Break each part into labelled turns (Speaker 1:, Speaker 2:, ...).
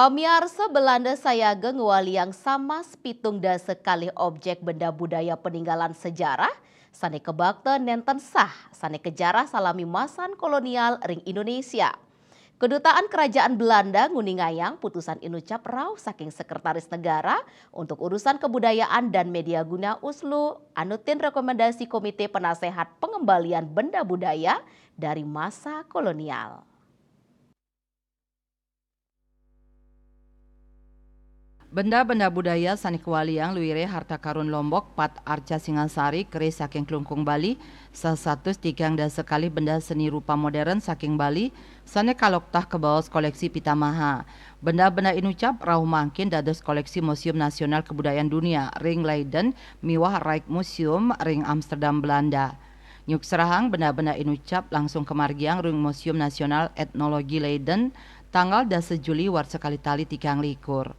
Speaker 1: Pamiarsa Belanda sayageng waliang sama sepitung da sekali objek benda budaya peninggalan sejarah sane kebakte nenten sah sane kejarah salami masan kolonial ring Indonesia. Kedutaan Kerajaan Belanda nguningayang putusan inucap rau saking Sekretaris Negara untuk urusan kebudayaan dan media guna Uslu anutin rekomendasi Komite Penasehat Pengembalian Benda Budaya dari masa kolonial.
Speaker 2: Benda-benda budaya Sanik Waliang Luire Harta Karun Lombok Pat Arca Singasari Keris saking Klungkung Bali salah tigang dan sekali benda seni rupa modern saking Bali Sane kaloktah ke bawah koleksi Pitamaha. Benda-benda inucap rauh mangkin dados koleksi Museum Nasional Kebudayaan Dunia Ring Leiden miwah Rijk Museum Ring Amsterdam Belanda. Nyuk serahang benda-benda inucap langsung ke margiang Ring Museum Nasional Etnologi Leiden tanggal 10 Juli war sekali tali tikang likur.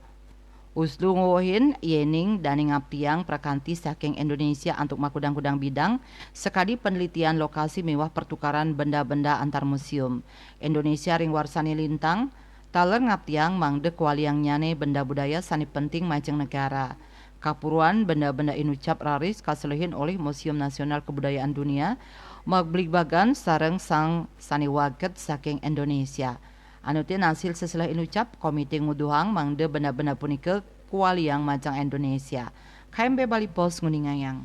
Speaker 2: Uslu ngohin yening daning ngaptiang prakanti saking Indonesia untuk makudang-kudang bidang sekali penelitian lokasi mewah pertukaran benda-benda antar museum. Indonesia ring warsani lintang taler ngaptiang mangdek waliang nyane benda budaya sani penting majeng negara. Kapuruan benda-benda inucap raris kaseluhin oleh Museum Nasional Kebudayaan Dunia magblik bagan sareng sang sani waget saking Indonesia. Anutin hasil seselah inucap komite nguduhang mangde benda-benda punika kualiang majang Indonesia. KMB Bali Pos nguningayang.